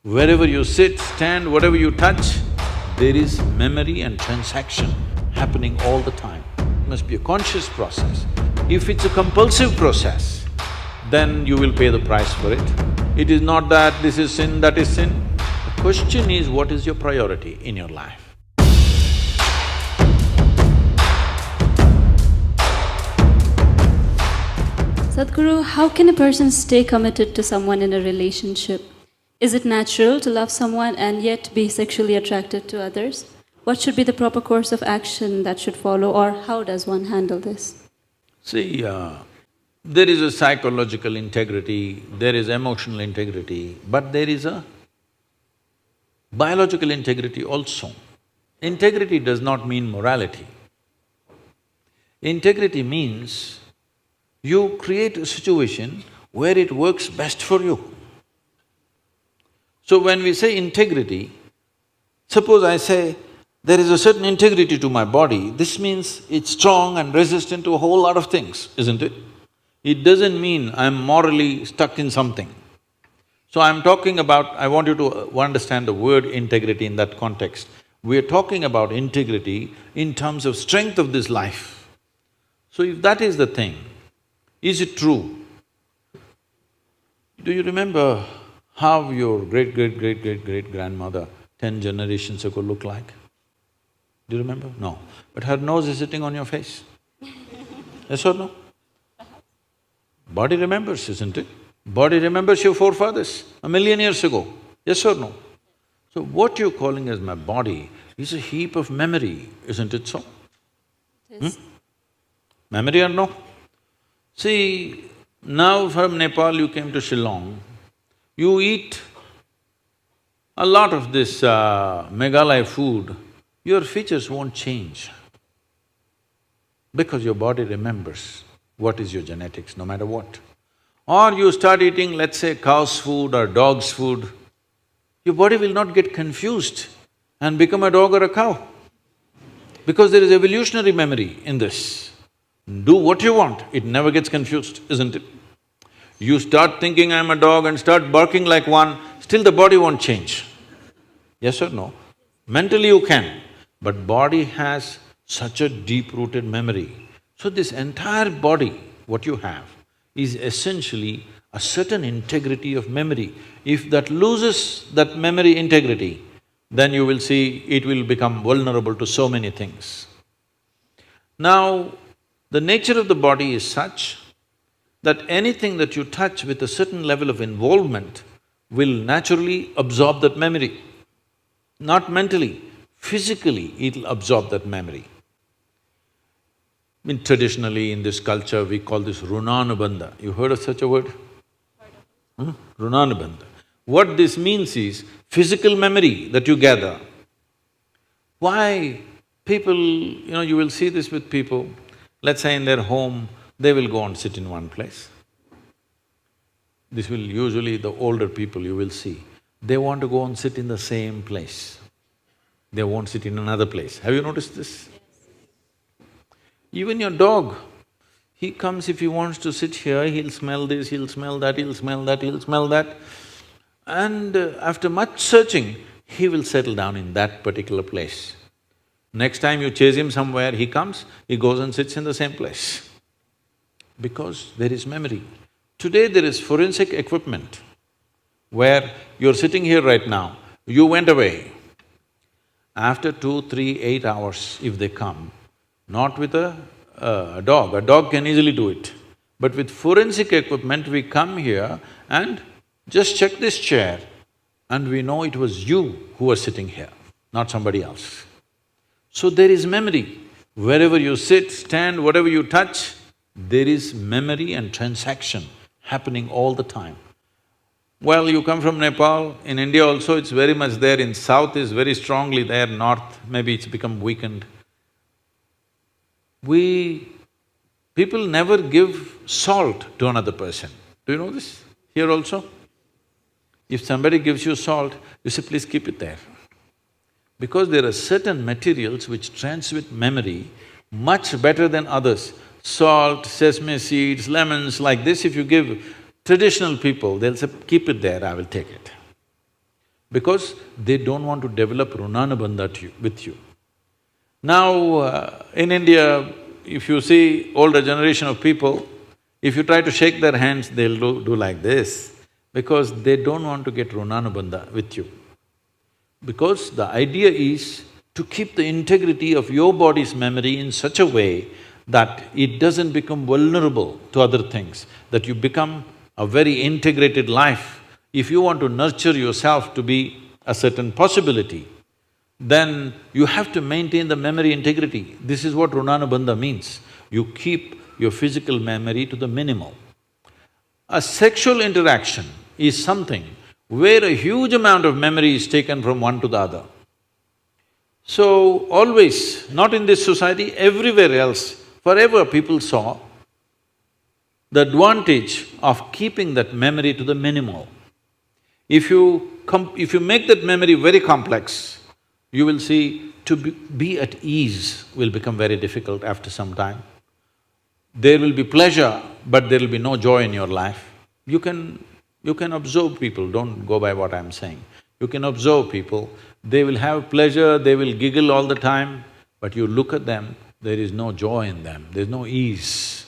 Wherever you sit, stand, whatever you touch, there is memory and transaction happening all the time. It must be a conscious process. If it's a compulsive process, then you will pay the price for it. It is not that this is sin, that is sin. The question is, what is your priority in your life? Sadhguru, how can a person stay committed to someone in a relationship? Is it natural to love someone and yet be sexually attracted to others? What should be the proper course of action that should follow, or how does one handle this? See, there is a psychological integrity, there is emotional integrity, but there is a biological integrity also. Integrity does not mean morality. Integrity means you create a situation where it works best for you. So when we say integrity, suppose I say, there is a certain integrity to my body, this means it's strong and resistant to a whole lot of things, isn't it? It doesn't mean I'm morally stuck in something. So I'm talking about… I want you to understand the word integrity in that context. We're talking about integrity in terms of strength of this life. So if that is the thing, is it true? Do you remember how your great-great-great-great-great-grandmother 10 generations ago looked like? Do you remember? No. But her nose is sitting on your face. Yes or no? Body remembers, isn't it? Body remembers your forefathers 1,000,000 years ago. Yes or no? So what you're calling as my body is a heap of memory, isn't it so? Yes. Memory or no? See, now from Nepal you came to Shillong, you eat a lot of this Meghalaya food, your features won't change because your body remembers what is your genetics, no matter what. Or you start eating, let's say, cow's food or dog's food, your body will not get confused and become a dog or a cow because there is evolutionary memory in this. Do what you want, it never gets confused, isn't it? You start thinking I'm a dog and start barking like one, still the body won't change. Yes or no? Mentally you can, but body has such a deep-rooted memory. So this entire body, what you have, is essentially a certain integrity of memory. If that loses that memory integrity, then you will see it will become vulnerable to so many things. Now, the nature of the body is such that anything that you touch with a certain level of involvement will naturally absorb that memory. Not mentally, physically it'll absorb that memory. Traditionally in this culture we call this runanubandha. You heard of such a word? Runanubandha. What this means is physical memory that you gather. Why people… you will see this with people, let's say in their home, they will go and sit in one place. This will usually the older people you will see, they want to go and sit in the same place. They won't sit in another place. Have you noticed this? Even your dog, he comes, if he wants to sit here, he'll smell this, he'll smell that, he'll smell that, he'll smell that. And after much searching, he will settle down in that particular place. Next time you chase him somewhere, he comes, he goes and sits in the same place. Because there is memory. Today there is forensic equipment where you're sitting here right now, you went away. After 2, 3, 8 hours, if they come, not with a dog can easily do it. But with forensic equipment, we come here and just check this chair and we know it was you who was sitting here, not somebody else. So there is memory. Wherever you sit, stand, whatever you touch, there is memory and transaction happening all the time. Well, you come from Nepal, in India also it's very much there, in south is very strongly there, north maybe it's become weakened. People never give salt to another person. Do you know this? Here also? If somebody gives you salt, you say, please keep it there. Because there are certain materials which transmit memory much better than others. Salt, sesame seeds, lemons, like this if you give traditional people, they'll say, keep it there, I will take it. because they don't want to develop runanabandha with you. Now, in India, if you see older generation of people, if you try to shake their hands, they'll do like this, because they don't want to get runanabandha with you. Because the idea is to keep the integrity of your body's memory in such a way that it doesn't become vulnerable to other things, that you become a very integrated life. If you want to nurture yourself to be a certain possibility, then you have to maintain the memory integrity. This is what runanabandha means. You keep your physical memory to the minimal. A sexual interaction is something where a huge amount of memory is taken from one to the other. So, always, not in this society, everywhere else, forever people saw the advantage of keeping that memory to the minimal. If you make that memory very complex, you will see to be at ease will become very difficult after some time. There will be pleasure, but there will be no joy in your life. You can observe people, don't go by what I'm saying. You can observe people, they will have pleasure, they will giggle all the time, but you look at them, there is no joy in them, there's no ease.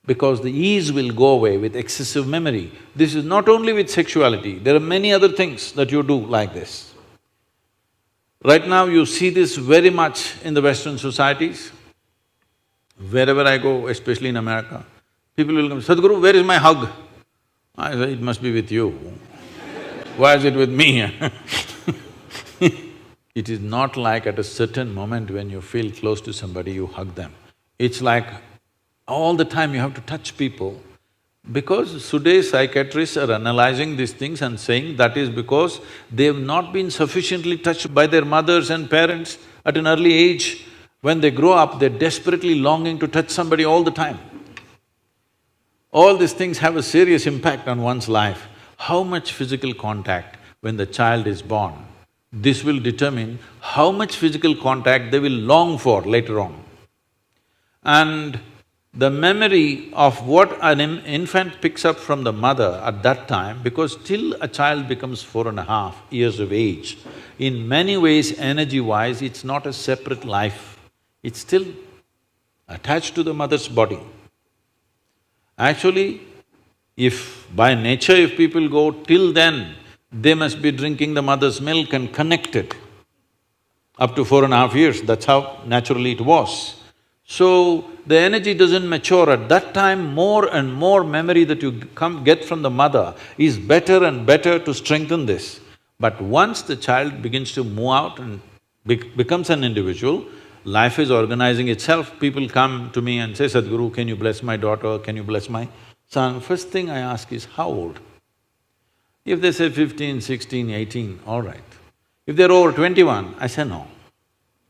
Because the ease will go away with excessive memory. This is not only with sexuality, there are many other things that you do like this. Right now you see this very much in the Western societies. Wherever I go, especially in America, people will come, "Sadhguru, where is my hug?" I say, "It must be with you. Why is it with me?" It is not like at a certain moment when you feel close to somebody, you hug them. It's like all the time you have to touch people. Because today's psychiatrists are analyzing these things and saying that is because they've not been sufficiently touched by their mothers and parents at an early age. When they grow up, they're desperately longing to touch somebody all the time. All these things have a serious impact on one's life. How much physical contact when the child is born, this will determine how much physical contact they will long for later on. And the memory of what an infant picks up from the mother at that time, because till a child becomes 4.5 years of age, in many ways, energy-wise, it's not a separate life, it's still attached to the mother's body. Actually, if by nature if people go till then, they must be drinking the mother's milk and connected up to 4.5 years, that's how naturally it was. So, the energy doesn't mature. At that time, more and more memory that you get from the mother is better and better to strengthen this. But once the child begins to move out and becomes an individual, life is organizing itself. People come to me and say, "Sadhguru, can you bless my daughter, can you bless my son?" First thing I ask is, how old? If they say 15, 16, 18, all right. If they're over 21, I say no.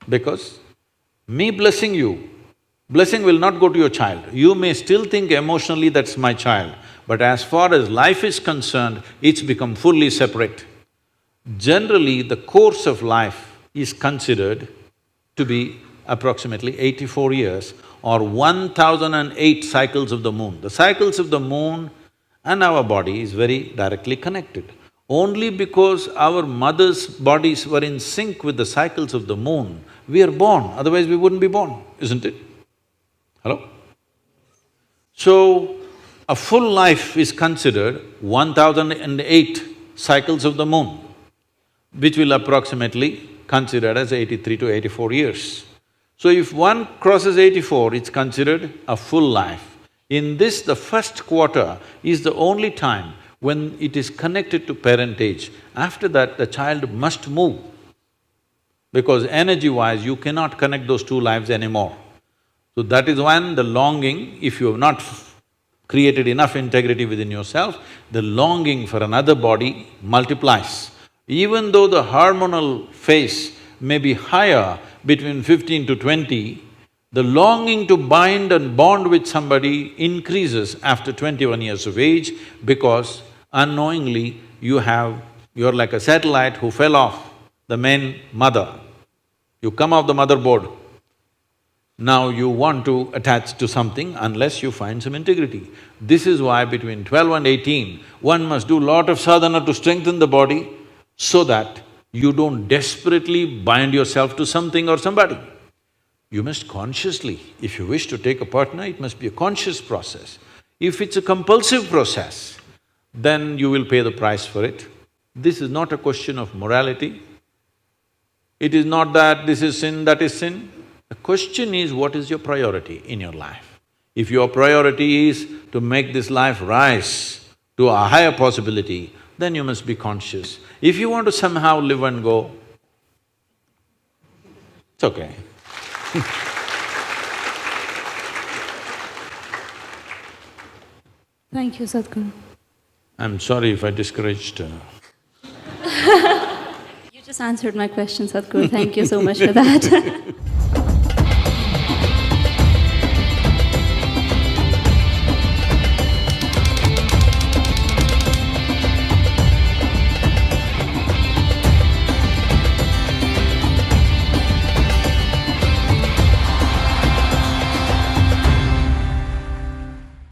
Because me blessing you, blessing will not go to your child. You may still think emotionally that's my child, but as far as life is concerned, it's become fully separate. Generally, the course of life is considered to be approximately 84 years or 1008 cycles of the moon. The cycles of the moon and our body is very directly connected. Only because our mother's bodies were in sync with the cycles of the moon, we are born, otherwise we wouldn't be born, isn't it? Hello? So, a full life is considered 1008 cycles of the moon, which will approximately considered as 83 to 84 years. So if one crosses 84, it's considered a full life. In this, the first quarter is the only time when it is connected to parentage. After that, the child must move, because energy-wise, you cannot connect those two lives anymore. So that is when the longing, if you have not created enough integrity within yourself, the longing for another body multiplies. Even though the hormonal phase may be higher between 15 to 20, the longing to bind and bond with somebody increases after 21 years of age, because unknowingly you're like a satellite who fell off the main mother. You come off the motherboard. Now you want to attach to something unless you find some integrity. This is why between 12 and 18, one must do lot of sadhana to strengthen the body, so that you don't desperately bind yourself to something or somebody. You must consciously, if you wish to take a partner, it must be a conscious process. If it's a compulsive process, then you will pay the price for it. This is not a question of morality. It is not that this is sin, that is sin. The question is, what is your priority in your life? If your priority is to make this life rise to a higher possibility, then you must be conscious. If you want to somehow live and go, it's okay. Thank you, Sadhguru. I'm sorry if I discouraged You just answered my question, Sadhguru. Thank you so much for that.